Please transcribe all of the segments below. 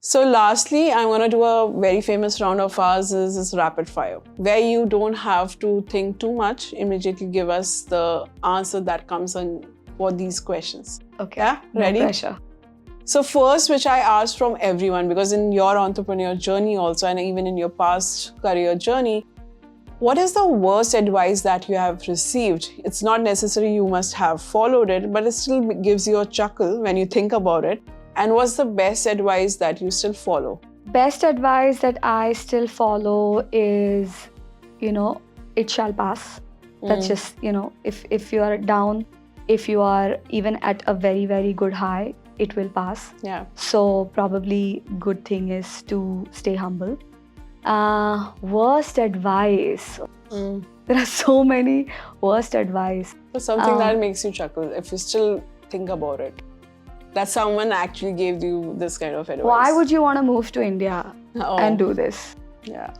So lastly, I'm going to do a very famous round of ours, is rapid fire, where you don't have to think too much. Immediately give us the answer that comes in for these questions. Okay. Yeah? Ready? No pressure. So first, which I asked from everyone, because in your entrepreneur journey also, and even in your past career journey, what is the worst advice that you have received? It's not necessary you must have followed it, but it still gives you a chuckle when you think about it. And what's the best advice that you still follow? Best advice that I still follow is, it shall pass. That's just, if you are down, if you are even at a very, very good high, it will pass. Yeah. So probably good thing is to stay humble. Worst advice. There are so many worst advice. So something that makes you chuckle, if you still think about it. That someone actually gave you this kind of advice. Why would you want to move to India and do this? Yeah.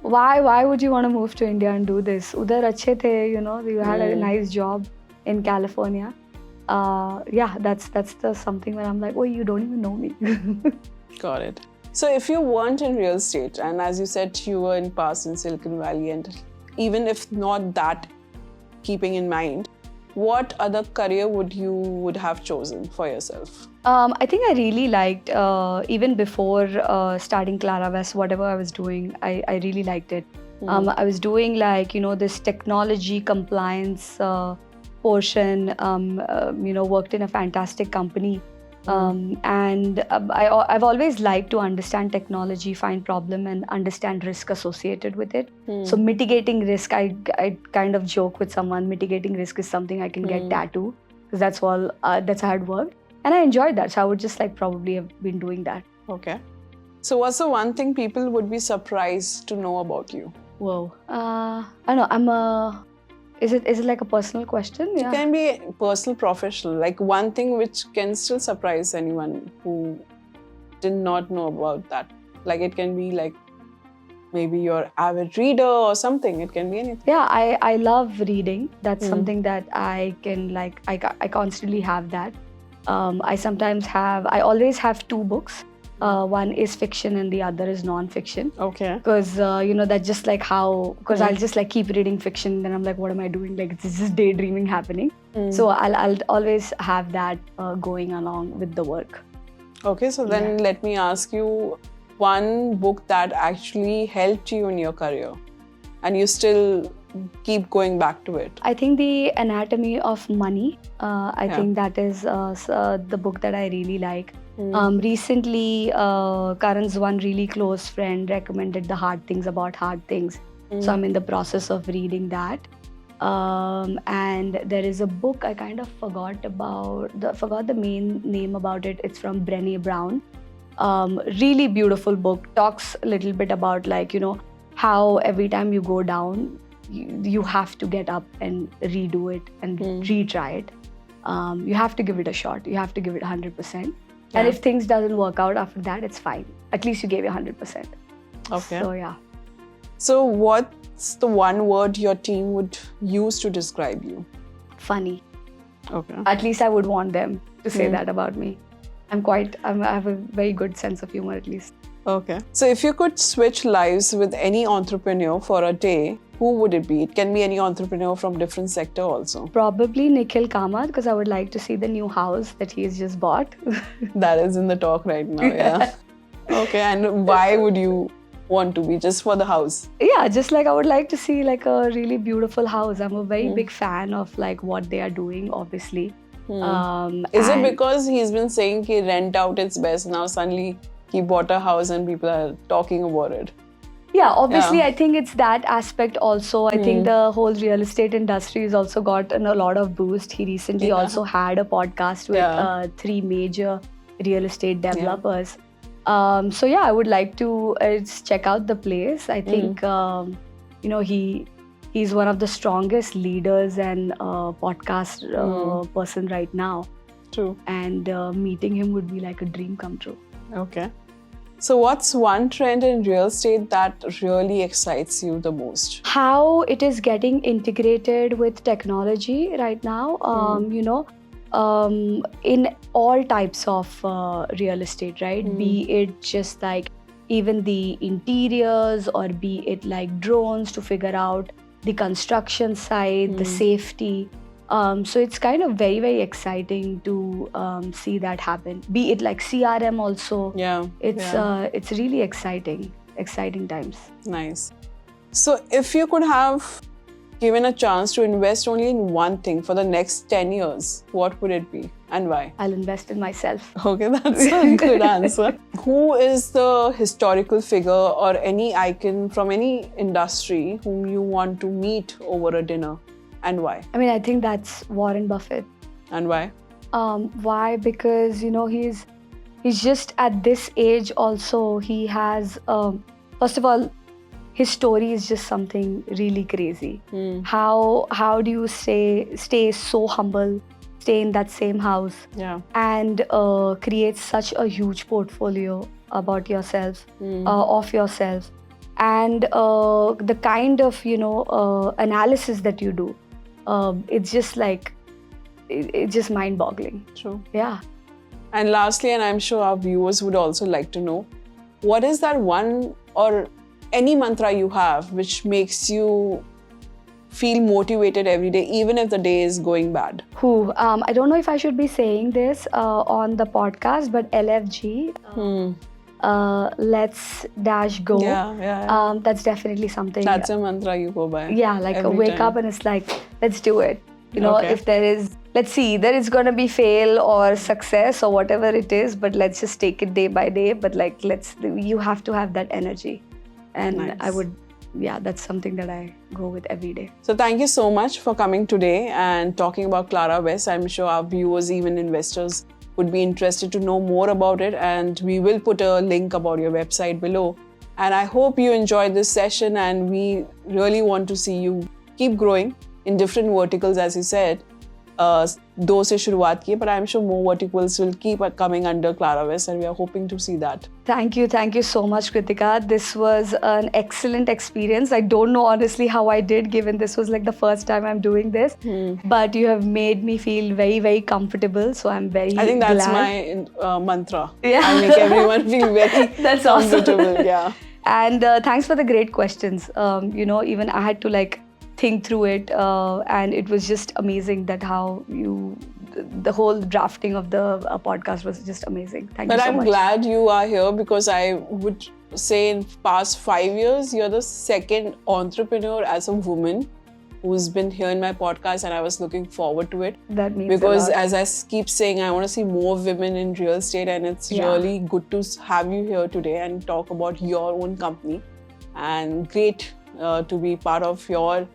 Why would you want to move to India and do this? Udhar achhe the, you had a nice job in California. That's the something where I'm like, oh, you don't even know me. Got it. So if you weren't in real estate, and as you said, you were in past in Silicon Valley, and even if not that, keeping in mind, what other career would have chosen for yourself? I think I really liked, even before starting Claravest, whatever I was doing, I really liked it. I was doing this technology compliance portion, worked in a fantastic company. And I've always liked to understand technology, find problem and understand risk associated with it. So mitigating risk, I kind of joke with someone, mitigating risk is something I can get tattoo, because that's how it worked. And I enjoyed that. So I would just probably have been doing that. Okay. So what's the one thing people would be surprised to know about you? Whoa. I don't know, Is it like a personal question? Yeah. It can be personal, professional, like one thing which can still surprise anyone who did not know about that. Like it can be like maybe you're avid reader or something. It can be anything. Yeah, I love reading. That's something that I can I constantly have that. I always have two books. One is fiction and the other is non-fiction. Okay. Because, that's just because I'll just keep reading fiction, then I'm like, what am I doing? This is daydreaming happening. So I'll always have that going along with the work. Okay, so then let me ask you one book that actually helped you in your career and you still keep going back to it. I think The Anatomy of Money. I think that is the book that I really like. Recently, Karan's one really close friend recommended The Hard Things About Hard Things. So I'm in the process of reading that. And there is a book I kind of forgot the main name about it. It's from Brené Brown. Really beautiful book. Talks a little bit about how every time you go down, you have to get up and redo it and retry it. You have to give it a shot. You have to give it 100%. And if things doesn't work out after that, it's fine. At least you gave your 100%. Okay. So yeah. So what's the one word your team would use to describe you? Funny. Okay. At least I would want them to say that about me. I have a very good sense of humor at least. Okay. So if you could switch lives with any entrepreneur for a day, who would it be? It can be any entrepreneur from different sector also. Probably Nikhil Kamath, because I would like to see the new house that he has just bought. That is in the talk right now, yeah. Okay, and why would you want to be? Just for the house? Yeah, just I would like to see a really beautiful house. I'm a very big fan of what they are doing, obviously. Is it because he's been saying he rent out it's best, now suddenly he bought a house and people are talking about it? Yeah, obviously, I think it's that aspect also. I think the whole real estate industry has also gotten a lot of boost. He recently also had a podcast with 3 major real estate developers. So yeah, I would like to check out the place. I think, he's one of the strongest leaders and podcast person right now. True. And meeting him would be like a dream come true. Okay. So what's one trend in real estate that really excites you the most? How it is getting integrated with technology right now. in all types of real estate, right? Be it just like even the interiors, or be it like drones to figure out the construction side, the safety. So it's kind of very, very exciting to see that happen. Be it like CRM also. It's really exciting times. Nice. So if you could have given a chance to invest only in one thing for the next 10 years, what would it be and why? I'll invest in myself. Okay, that's a good answer. Who is the historical figure or any icon from any industry whom you want to meet over a dinner and why? I mean, I think that's Warren Buffett. And why? Why? Because, he's just at this age also, he has, first of all, his story is just something really crazy. How do you stay so humble, stay in that same house, and create such a huge portfolio about yourself, of yourself, and the kind of analysis that you do, it's just like it's just mind-boggling. True. Yeah. And lastly, and I'm sure our viewers would also like to know, what is that one or any mantra you have which makes you feel motivated every day, even if the day is going bad? I don't know if I should be saying this on the podcast, but LFG, let's dash go. That's definitely something. That's a mantra you go by. Yeah, like wake up and it's like, let's do it. If there is, let's see, there is going to be fail or success or whatever it is, but let's just take it day by day. But like, you have to have that energy. And nice. That's something that I go with every day. So thank you so much for coming today and talking about Claravest. I'm sure our viewers, even investors, would be interested to know more about it. And we will put a link about your website below. And I hope you enjoyed this session, and we really want to see you keep growing in different verticals, as you said. Do se shuruaat ki, but I'm sure more verticals will keep coming under Claravest, and we are hoping to see that. Thank you so much, Kritika. This was an excellent experience. I don't know honestly how I did, given this was like the first time I'm doing this, but you have made me feel very, very comfortable. So I'm very glad. I think that's my mantra. Yeah. I make everyone feel very that's comfortable. Awesome. Yeah. And thanks for the great questions. Even I had to think through it, and it was just amazing that how the whole drafting of the podcast was just amazing. Thank you so much. But I'm glad you are here, because I would say in past 5 years, you're the second entrepreneur as a woman who's been here in my podcast, and I was looking forward to it. That means because a lot. As I keep saying, I want to see more women in real estate, and it's really good to have you here today and talk about your own company, and great to be part of your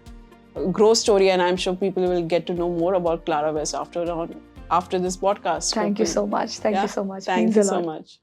growth story. And I'm sure people will get to know more about Claravest after this podcast. Thank you so much. Thank you so much. Thank you so much.